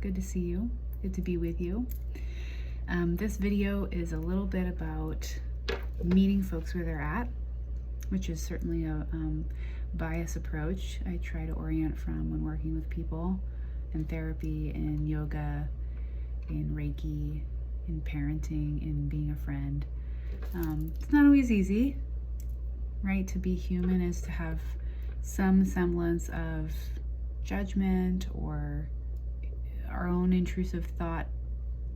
Good to see you. Good to be with you. This video is a little bit about meeting folks where they're at, which is certainly a bias approach I try to orient from when working with people in therapy, in yoga, in Reiki, in parenting, in being a friend. It's not always easy, right? To be human is to have some semblance of judgment or our own intrusive thought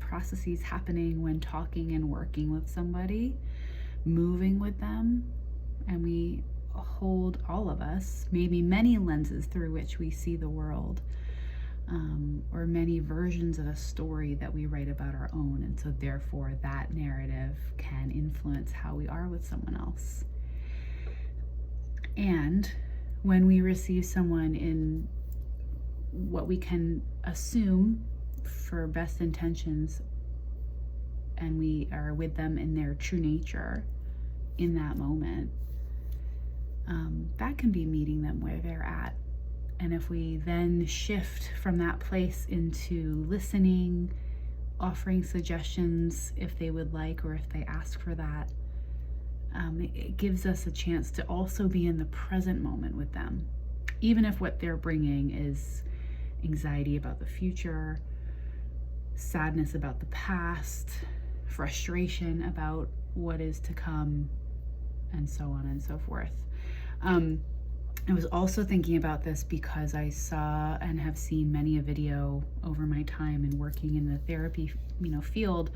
processes happening when talking and working with somebody, moving with them. And we hold, all of us, maybe many lenses through which we see the world, or many versions of a story that we write about our own. And so therefore that narrative can influence how we are with someone else. And when we receive someone in what we can assume for best intentions, and we are with them in their true nature in that moment, that can be meeting them where they're at. And if we then shift from that place into listening, offering suggestions if they would like or if they ask for that, it gives us a chance to also be in the present moment with them, even if what they're bringing is anxiety about the future, sadness about the past, frustration about what is to come, and so on and so forth. I was also thinking about this because I saw and have seen many a video over my time in working in the therapy, field,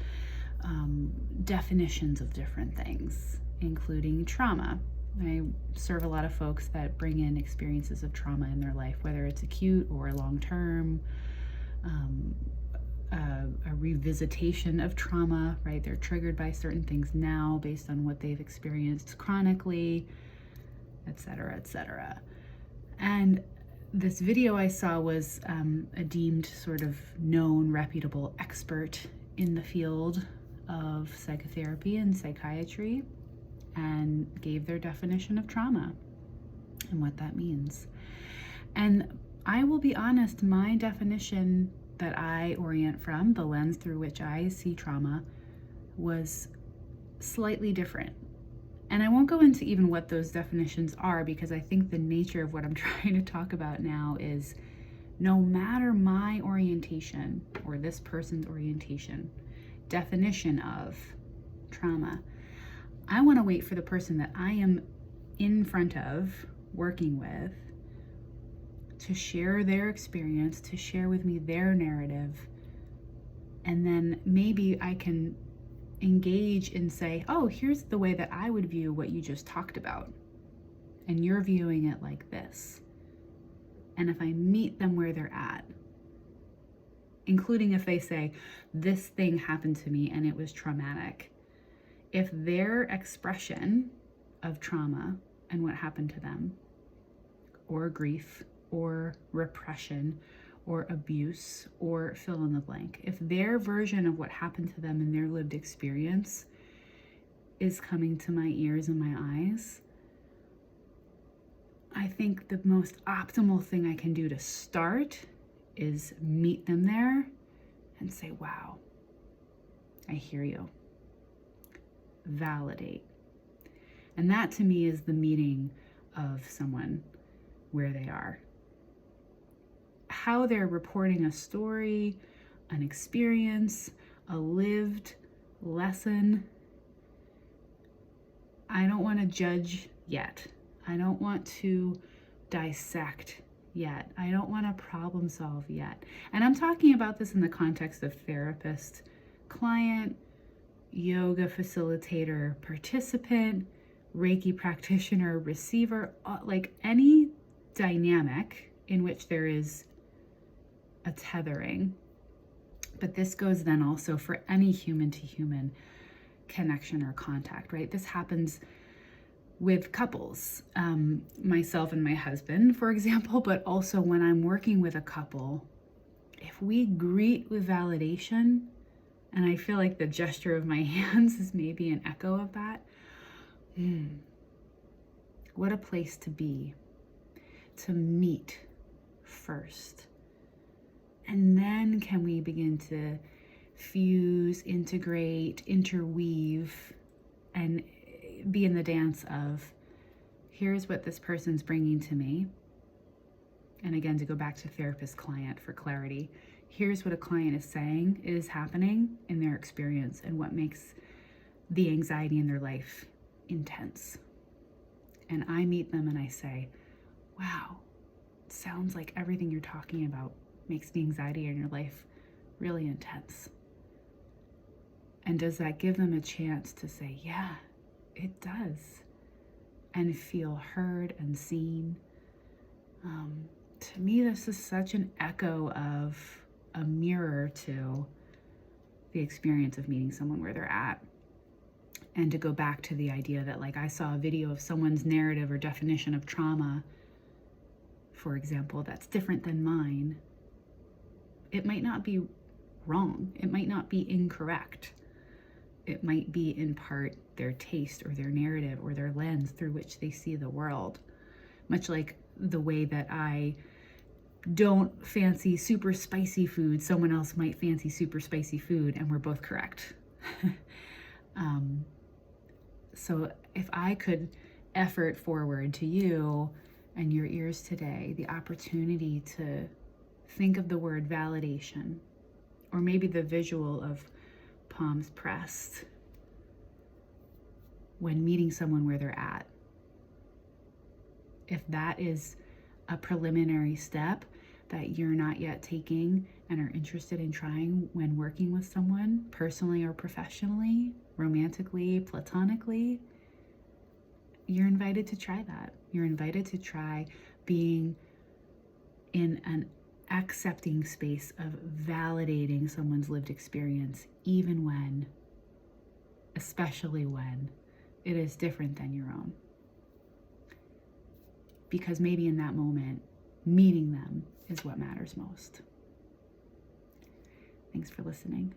definitions of different things, including trauma. I serve a lot of folks that bring in experiences of trauma in their life, whether it's acute or long-term, a revisitation of trauma, right? They're triggered by certain things now based on what they've experienced chronically, et cetera, et cetera. And this video I saw was a deemed sort of known, reputable expert in the field of psychotherapy and psychiatry, and gave their definition of trauma and what that means. And I will be honest, my definition that I orient from, the lens through which I see trauma, was slightly different. And I won't go into even what those definitions are, because I think the nature of what I'm trying to talk about now is, no matter my orientation or this person's orientation, definition of trauma, I want to wait for the person that I am in front of, working with, to share their experience, to share with me their narrative. And then maybe I can engage and say, oh, here's the way that I would view what you just talked about, and you're viewing it like this. And if I meet them where they're at, including if they say, this thing happened to me and it was traumatic, if their expression of trauma and what happened to them, or grief, or repression, or abuse, or fill in the blank, if their version of what happened to them in their lived experience is coming to my ears and my eyes, I think the most optimal thing I can do to start is meet them there and say, wow, I hear you. Validate. And that to me is the meeting of someone where they are. How they're reporting a story, an experience, a lived lesson, I don't want to judge yet. I don't want to dissect yet. I don't want to problem solve yet. And I'm talking about this in the context of therapist, client, yoga facilitator, participant, Reiki practitioner, receiver, like any dynamic in which there is a tethering. But this goes then also for any human to human connection or contact, right? This happens with couples, myself and my husband, for example, but also when I'm working with a couple, if we greet with validation, and I feel like the gesture of my hands is maybe an echo of that, what a place to be, to meet first, and then then can we begin to fuse, integrate, interweave, and be in the dance of, here's what this person's bringing to me. And again, to go back to therapist-client for clarity, here's what a client is saying is happening in their experience and what makes the anxiety in their life intense. And I meet them and I say, wow, it sounds like everything you're talking about makes the anxiety in your life really intense. And does that give them a chance to say, yeah, it does, and feel heard and seen? To me, this is such an echo of a mirror to the experience of meeting someone where they're at. And to go back to the idea that, like, I saw a video of someone's narrative or definition of trauma, for example, that's different than mine. It might not be wrong. It might not be incorrect. It might be in part their taste or their narrative or their lens through which they see the world. Much like the way that I don't fancy super spicy food, someone else might fancy super spicy food, and we're both correct. So if I could effort forward to you and your ears today the opportunity to think of the word validation, or maybe the visual of palms pressed when meeting someone where they're at. If that is a preliminary step that you're not yet taking and are interested in trying when working with someone, personally or professionally, romantically, platonically, you're invited to try that. You're invited to try being in an accepting space of validating someone's lived experience, even when, especially when, it is different than your own. Because maybe in that moment, meeting them is what matters most. Thanks for listening.